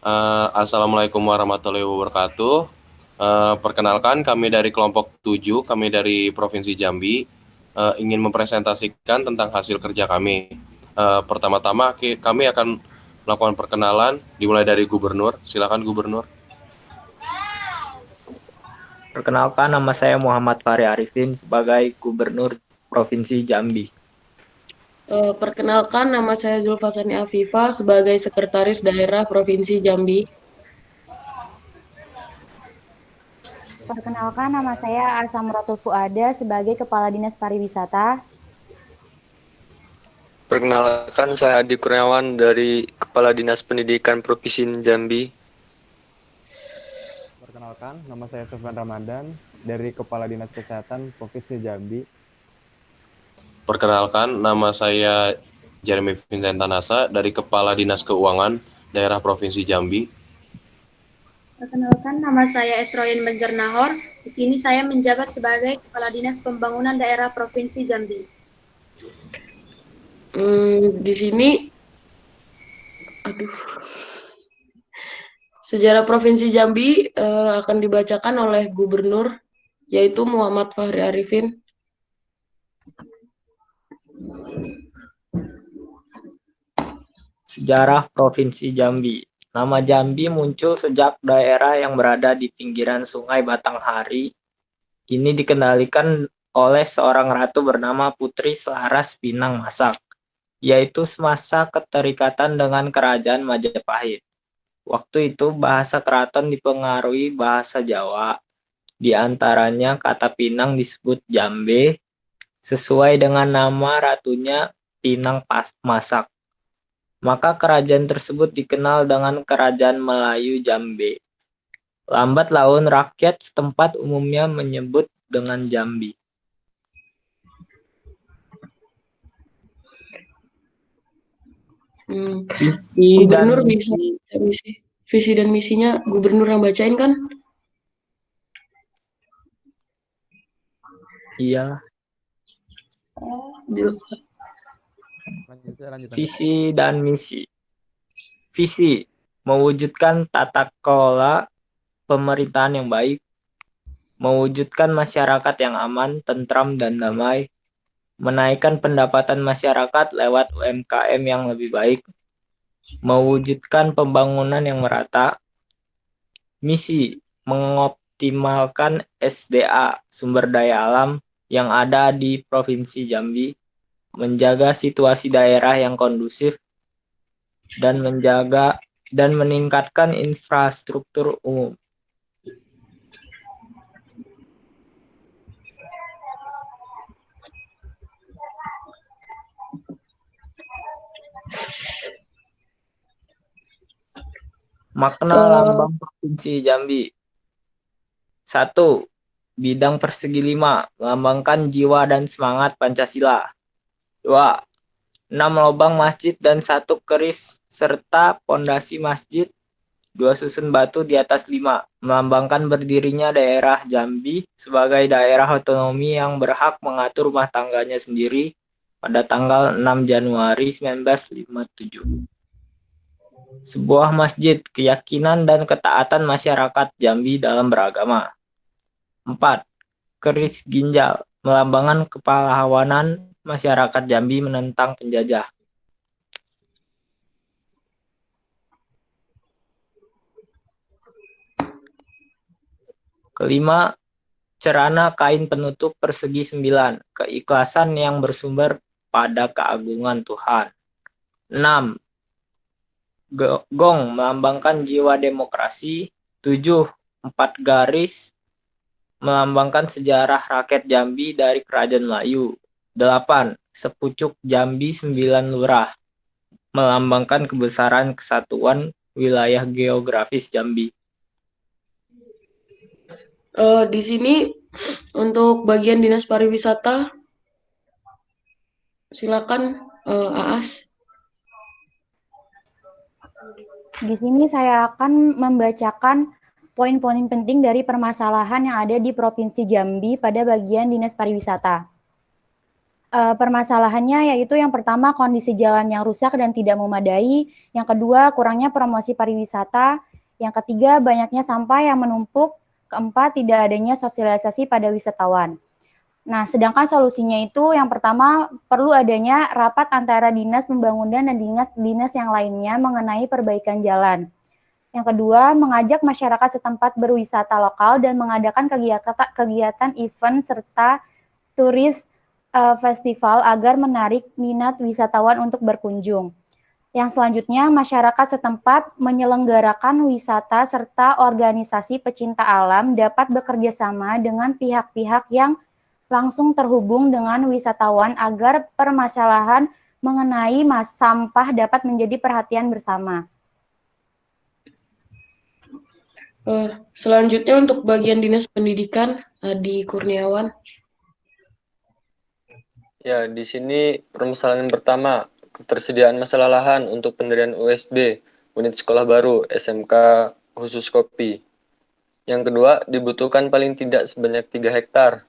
Assalamualaikum warahmatullahi wabarakatuh. Perkenalkan, kami dari kelompok 7, kami dari Provinsi Jambi, ingin mempresentasikan tentang hasil kerja kami. Pertama-tama, kami akan melakukan perkenalan, dimulai dari Gubernur. Silakan Gubernur. Perkenalkan, nama saya Muhammad Fahri Arifin sebagai Gubernur Provinsi Jambi. Perkenalkan, nama saya Zulfasani Afifa sebagai Sekretaris Daerah Provinsi Jambi. Perkenalkan, nama saya Arsamratul Fuada sebagai Kepala Dinas Pariwisata. Perkenalkan, saya Adi Kurniawan dari Kepala Dinas Pendidikan Provinsi Jambi. Perkenalkan, nama saya Sofyan Ramadan dari Kepala Dinas Kesehatan Provinsi Jambi. Perkenalkan, nama saya Jeremy Vincent Tanasa dari Kepala Dinas Keuangan Daerah Provinsi Jambi. Perkenalkan, nama saya Esroyin Banjarnahor. Di sini saya menjabat sebagai Kepala Dinas Pembangunan Daerah Provinsi Jambi. Di sini, sejarah Provinsi Jambi akan dibacakan oleh Gubernur, yaitu Muhammad Fahri Arifin. Sejarah Provinsi Jambi. Nama Jambi muncul sejak daerah yang berada di pinggiran Sungai Batanghari. Ini dikendalikan oleh seorang ratu bernama Putri Selaras Pinang Masak, yaitu semasa keterikatan dengan Kerajaan Majapahit. Waktu itu bahasa keraton dipengaruhi bahasa Jawa. Di antaranya kata Pinang disebut Jambe, sesuai dengan nama ratunya Pinang Masak. Maka kerajaan tersebut dikenal dengan Kerajaan Melayu Jambe. Lambat laun rakyat setempat umumnya menyebut dengan Jambi. Visi dan Gubernur bisa misi. visi dan misinya Gubernur yang bacain kan? Iya. Lanjut. Visi dan misi. Visi, mewujudkan tata kelola pemerintahan yang baik, mewujudkan masyarakat yang aman, tentram, dan damai, menaikkan pendapatan masyarakat lewat UMKM yang lebih baik, mewujudkan pembangunan yang merata. Misi, mengoptimalkan SDA, sumber daya alam, yang ada di Provinsi Jambi, menjaga situasi daerah yang kondusif, dan meningkatkan infrastruktur umum. Makna lambang Provinsi Jambi. 1. Bidang persegi 5, melambangkan jiwa dan semangat Pancasila. 2. 6 lubang masjid dan 1 keris serta pondasi masjid, 2 susun batu di atas 5, melambangkan berdirinya daerah Jambi sebagai daerah otonomi yang berhak mengatur rumah tangganya sendiri pada tanggal 6 Januari 1957. Sebuah masjid, keyakinan dan ketaatan masyarakat Jambi dalam beragama. 4. Keris ginjal, melambangkan kepahlawanan masyarakat Jambi menentang penjajah. Kelima, cerana kain penutup persegi 9, keikhlasan yang bersumber pada keagungan Tuhan. 6. Gong, melambangkan jiwa demokrasi. 7. 4 garis, melambangkan sejarah rakyat Jambi dari Kerajaan Melayu. 8. Sepucuk Jambi 9 lurah, melambangkan kebesaran kesatuan wilayah geografis Jambi. Di sini untuk bagian Dinas Pariwisata, silakan Aas. Di sini saya akan membacakan poin-poin penting dari permasalahan yang ada di Provinsi Jambi pada bagian Dinas Pariwisata. Permasalahannya yaitu yang pertama kondisi jalan yang rusak dan tidak memadai, yang kedua kurangnya promosi pariwisata, yang ketiga banyaknya sampah yang menumpuk, keempat tidak adanya sosialisasi pada wisatawan. Nah, sedangkan solusinya itu yang pertama perlu adanya rapat antara dinas pembangunan dan dinas yang lainnya mengenai perbaikan jalan. Yang kedua, mengajak masyarakat setempat berwisata lokal dan mengadakan kegiatan event serta turis festival agar menarik minat wisatawan untuk berkunjung. Yang selanjutnya, masyarakat setempat menyelenggarakan wisata serta organisasi pecinta alam dapat bekerja sama dengan pihak-pihak yang langsung terhubung dengan wisatawan agar permasalahan mengenai sampah dapat menjadi perhatian bersama. Selanjutnya untuk bagian Dinas Pendidikan, Adi Kurniawan. Ya, di sini permasalahan pertama, ketersediaan masalah lahan untuk pendirian USB, unit sekolah baru, SMK khusus kopi. Yang kedua, dibutuhkan paling tidak sebanyak 3 hektar.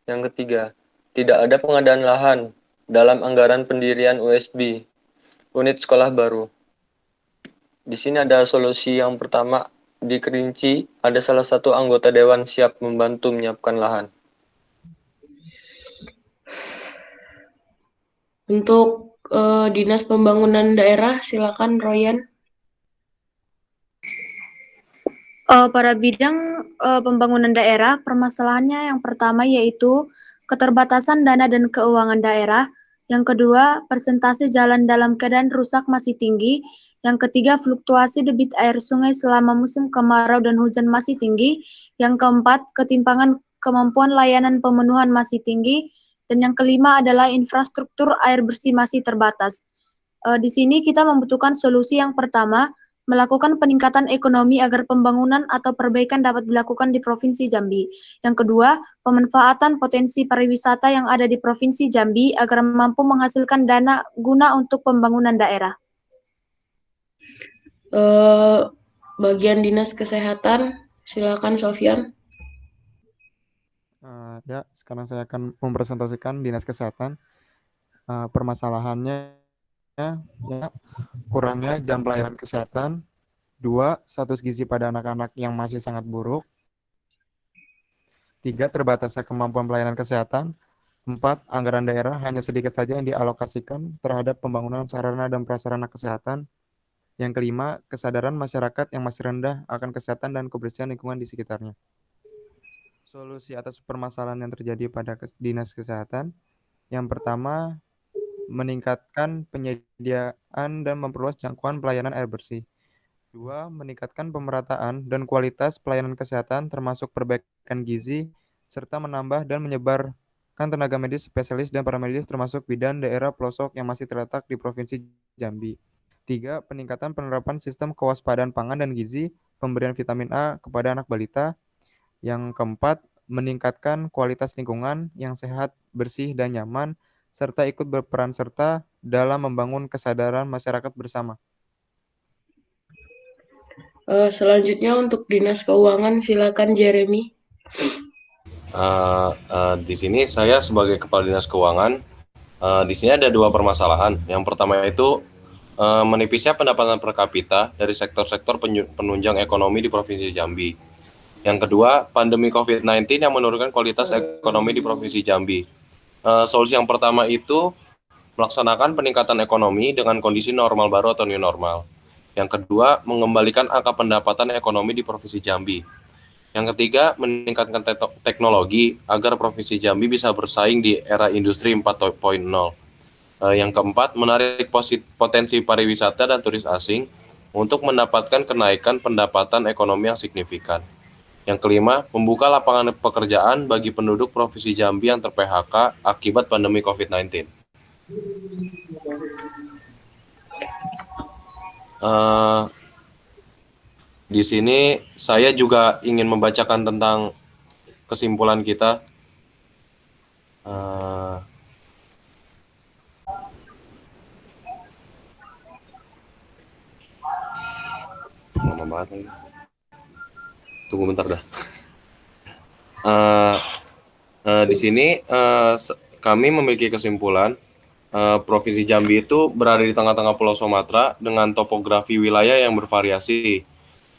Yang ketiga, tidak ada pengadaan lahan dalam anggaran pendirian USB, unit sekolah baru. Di sini ada solusi yang pertama, di Kerinci ada salah satu anggota dewan siap membantu menyiapkan lahan. Untuk Dinas Pembangunan Daerah, silakan Royan. Pada bidang pembangunan daerah, permasalahannya yang pertama yaitu keterbatasan dana dan keuangan daerah. Yang kedua, persentase jalan dalam keadaan rusak masih tinggi. Yang ketiga, fluktuasi debit air sungai selama musim kemarau dan hujan masih tinggi. Yang keempat, ketimpangan kemampuan layanan pemenuhan masih tinggi. Dan yang kelima adalah infrastruktur air bersih masih terbatas. Di sini kita membutuhkan solusi yang pertama, melakukan peningkatan ekonomi agar pembangunan atau perbaikan dapat dilakukan di Provinsi Jambi. Yang kedua, pemanfaatan potensi pariwisata yang ada di Provinsi Jambi agar mampu menghasilkan dana guna untuk pembangunan daerah. Bagian Dinas Kesehatan, silakan Sofyan. Ya, sekarang saya akan mempresentasikan Dinas Kesehatan. Permasalahannya ya, kurangnya jam pelayanan kesehatan. 2, status gizi pada anak-anak yang masih sangat buruk. 3, terbatasnya kemampuan pelayanan kesehatan. 4, anggaran daerah hanya sedikit saja yang dialokasikan terhadap pembangunan sarana dan prasarana kesehatan. Yang kelima, kesadaran masyarakat yang masih rendah akan kesehatan dan kebersihan lingkungan di sekitarnya. Solusi atas permasalahan yang terjadi pada Dinas Kesehatan. Yang pertama, meningkatkan penyediaan dan memperluas jangkauan pelayanan air bersih. 2, meningkatkan pemerataan dan kualitas pelayanan kesehatan termasuk perbaikan gizi, serta menambah dan menyebarkan tenaga medis spesialis dan paramedis termasuk bidan daerah pelosok yang masih terletak di Provinsi Jambi. 3, peningkatan penerapan sistem kewaspadaan pangan dan gizi, pemberian vitamin A kepada anak balita. Yang keempat, meningkatkan kualitas lingkungan yang sehat, bersih, dan nyaman, serta ikut berperan serta dalam membangun kesadaran masyarakat bersama. Selanjutnya untuk Dinas Keuangan, silakan Jeremy. Di sini saya sebagai Kepala Dinas Keuangan, di sini ada 2 permasalahan. Yang pertama itu menipisnya pendapatan per kapita dari sektor-sektor penunjang ekonomi di Provinsi Jambi. Yang kedua, pandemi COVID-19 yang menurunkan kualitas ekonomi di Provinsi Jambi. Solusi yang pertama itu melaksanakan peningkatan ekonomi dengan kondisi normal baru atau new normal. Yang kedua, mengembalikan angka pendapatan ekonomi di Provinsi Jambi. Yang ketiga, meningkatkan teknologi agar Provinsi Jambi bisa bersaing di era industri 4.0. Yang keempat, menarik potensi pariwisata dan turis asing untuk mendapatkan kenaikan pendapatan ekonomi yang signifikan. Yang kelima, membuka lapangan pekerjaan bagi penduduk Provinsi Jambi yang ter-PHK akibat pandemi COVID-19. Di sini saya juga ingin membacakan tentang kesimpulan kita. Lama banget lagi. Tunggu bentar dah. Di sini kami memiliki kesimpulan Provinsi Jambi itu berada di tengah-tengah Pulau Sumatera dengan topografi wilayah yang bervariasi.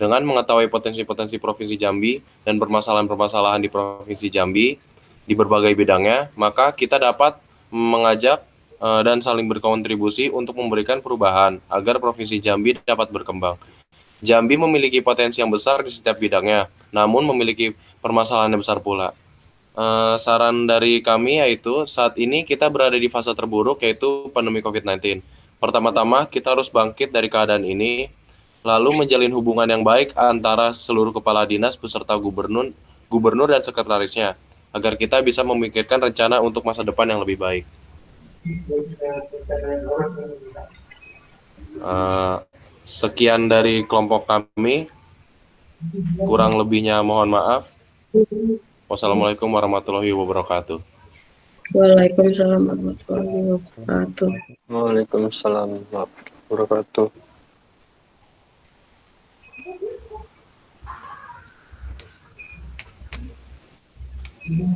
Dengan mengetahui potensi-potensi Provinsi Jambi dan permasalahan-permasalahan di Provinsi Jambi di berbagai bidangnya, maka kita dapat mengajak dan saling berkontribusi untuk memberikan perubahan agar Provinsi Jambi dapat berkembang. Jambi memiliki potensi yang besar di setiap bidangnya, namun memiliki permasalahan yang besar pula. Saran dari kami yaitu saat ini kita berada di fase terburuk yaitu pandemi COVID-19. Pertama-tama kita harus bangkit dari keadaan ini, lalu menjalin hubungan yang baik antara seluruh kepala dinas beserta gubernur dan sekretarisnya, agar kita bisa memikirkan rencana untuk masa depan yang lebih baik. Sekian dari kelompok kami, kurang lebihnya mohon maaf. Wassalamualaikum warahmatullahi wabarakatuh. Waalaikumsalam warahmatullahi wabarakatuh. Waalaikumsalam warahmatullahi wabarakatuh.